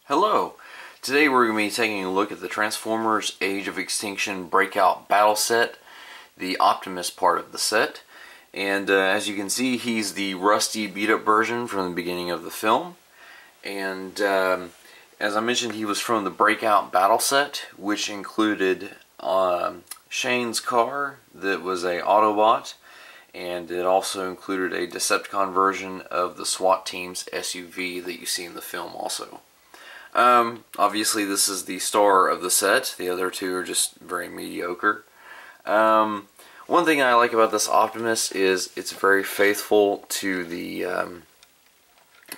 Hello! Today we're going to be taking a look at the Transformers Age of Extinction Breakout Battle set, the Optimus part of the set. And as you can see, he's the rusty beat-up version from the beginning of the film. And as I mentioned, he was from the Breakout Battle set, which included Shane's car that was a Autobot, and it also included a Decepticon version of the SWAT team's SUV that you see in the film also. Obviously this is the star of the set. The other two are just very mediocre. One thing I like about this Optimus is it's very faithful to the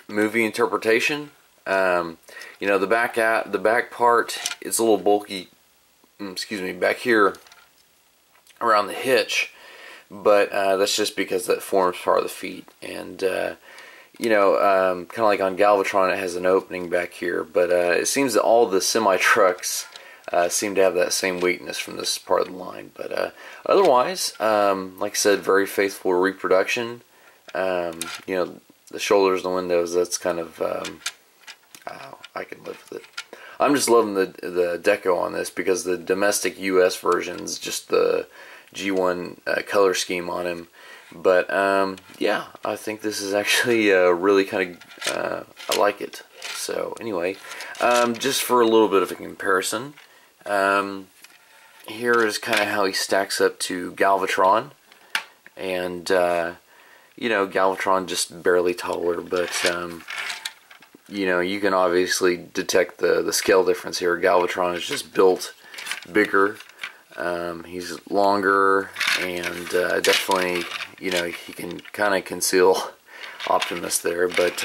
movie interpretation. You know, the back part, it's a little bulky, back here around the hitch, but that's just because that forms part of the feet. And you know, kind of like on Galvatron, it has an opening back here, but it seems that all the semi-trucks seem to have that same weakness from this part of the line. But otherwise, like I said, very faithful reproduction. You know, the shoulders, the windows, that's kind of, I can live with it. I'm just loving the deco on this because the domestic US version's just the G1 color scheme on him. But yeah, I think this is actually really kind of, I like it. So anyway, just for a little bit of a comparison, here is kind of how he stacks up to Galvatron. And, you know, Galvatron just barely taller, but, you know, you can obviously detect the scale difference here. Galvatron is just built bigger. He's longer, and definitely, you know, he can kind of conceal Optimus there. But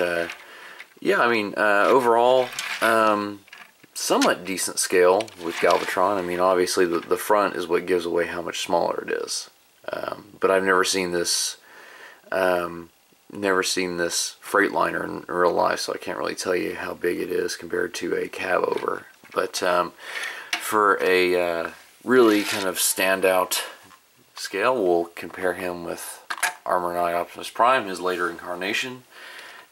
yeah, I mean, overall, somewhat decent scale with Galvatron. I mean, obviously the front is what gives away how much smaller it is. But I've never seen this Freightliner in real life, so I can't really tell you how big it is compared to a cab over. But for a really kind of standout scale, we'll compare him with Armor Knight Optimus Prime, his later incarnation.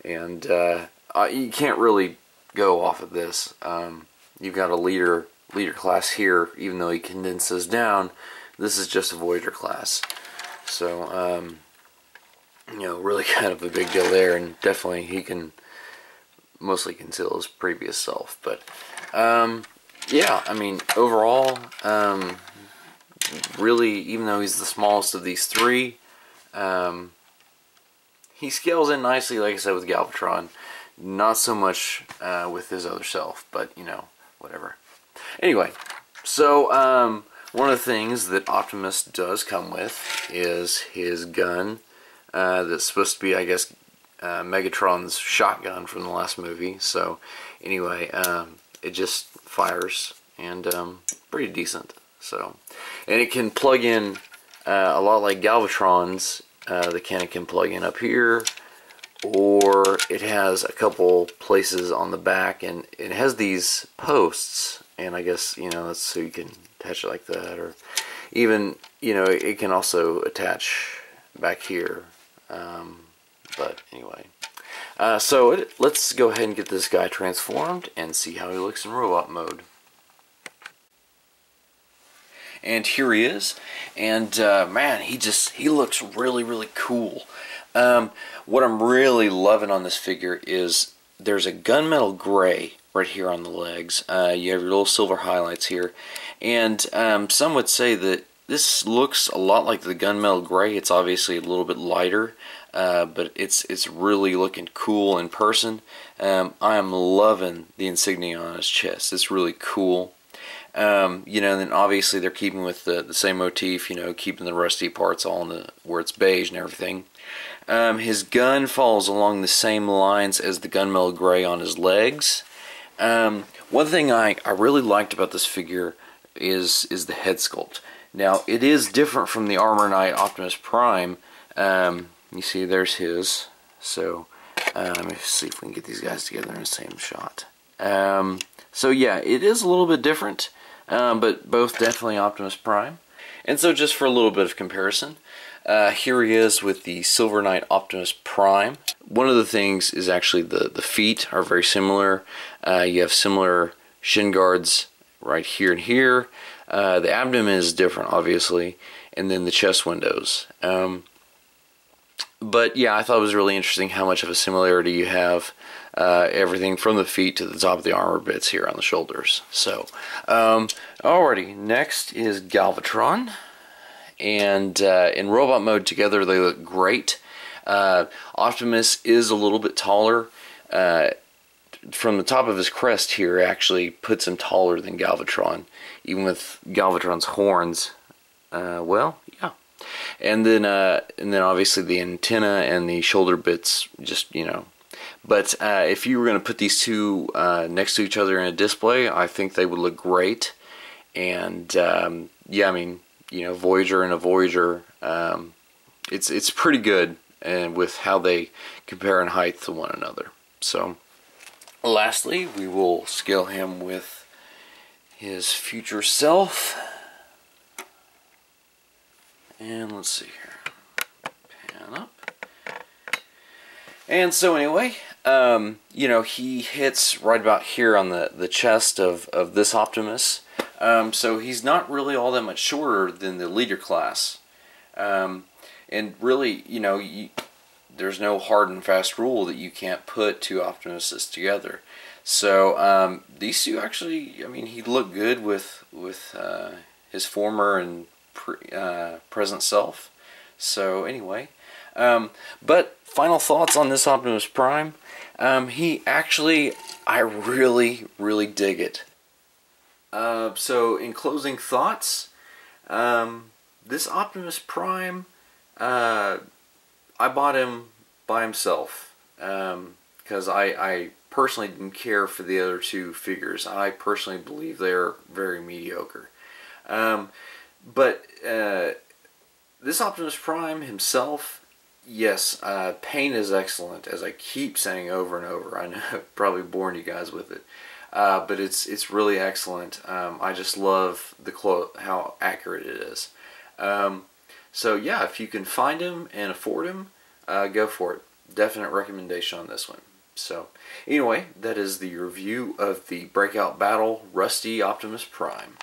And you can't really go off of this. You've got a leader class here, even though he condenses down. This is just a Voyager class. So, you know, really kind of a big deal there, and definitely he can mostly conceal his previous self. But, yeah, I mean, overall, really, even though he's the smallest of these three, he scales in nicely, like I said, with Galvatron. Not so much with his other self, but, you know, whatever. Anyway, so one of the things that Optimus does come with is his gun that's supposed to be, I guess, Megatron's shotgun from the last movie. So, anyway, it just fires, and pretty decent. So, and it can plug in a lot like Galvatron's. The cannon can plug in up here, or it has a couple places on the back, and it has these posts, and I guess, you know, that's so you can attach it like that, or even, you know, it can also attach back here. But anyway, so let's go ahead and get this guy transformed and see how he looks in robot mode. And here he is, and man, he looks really cool. What I'm really loving on this figure is there's a gunmetal gray right here on the legs. You have your little silver highlights here, and some would say that this looks a lot like the gunmetal gray. It's obviously a little bit lighter, but it's really looking cool in person. I am loving the insignia on his chest. It's really cool. You know, and then obviously they're keeping with the same motif, you know, keeping the rusty parts all in where it's beige and everything. His gun follows along the same lines as the gunmetal gray on his legs. One thing I really liked about this figure is the head sculpt. Now, it is different from the Armor Knight Optimus Prime. You see, there's his. So, let me see if we can get these guys together in the same shot. So yeah, it is a little bit different, but both definitely Optimus Prime. And so just for a little bit of comparison, Here he is with the Silver Knight Optimus Prime. One of the things is actually the feet are very similar. You have similar shin guards right here and here. The abdomen is different, obviously, and then the chest windows. But yeah, I thought it was really interesting how much of a similarity you have. Everything from the feet to the top of the armor bits here on the shoulders. So, alrighty, next is Galvatron. And in robot mode together they look great. Optimus is a little bit taller. From the top of his crest here actually puts him taller than Galvatron, even with Galvatron's horns. Well, yeah. And then obviously the antenna and the shoulder bits, just, you know. But if you were going to put these two next to each other in a display, I think they would look great. And yeah, I mean, you know, Voyager and a Voyager, it's pretty good, and with how they compare in height to one another. So, lastly, we will scale him with his future self. And let's see here. Pan up. And so anyway, you know, he hits right about here on the chest of this Optimus. So he's not really all that much shorter than the leader class. And really, you know, there's no hard and fast rule that you can't put two Optimuses together. So these two actually, I mean, he looked good with his former and present self. So anyway, but final thoughts on this Optimus Prime. He actually, I really dig it. So in closing thoughts, this Optimus Prime, I bought him by himself, because I personally didn't care for the other two figures. I personally believe they're very mediocre. But this Optimus Prime himself, yes, paint is excellent, as I keep saying over and over. I know I've probably bored you guys with it. But it's really excellent. I just love how accurate it is. So yeah, if you can find him and afford him, go for it. Definite recommendation on this one. So anyway, that is the review of the Breakout Battle Rusty Optimus Prime.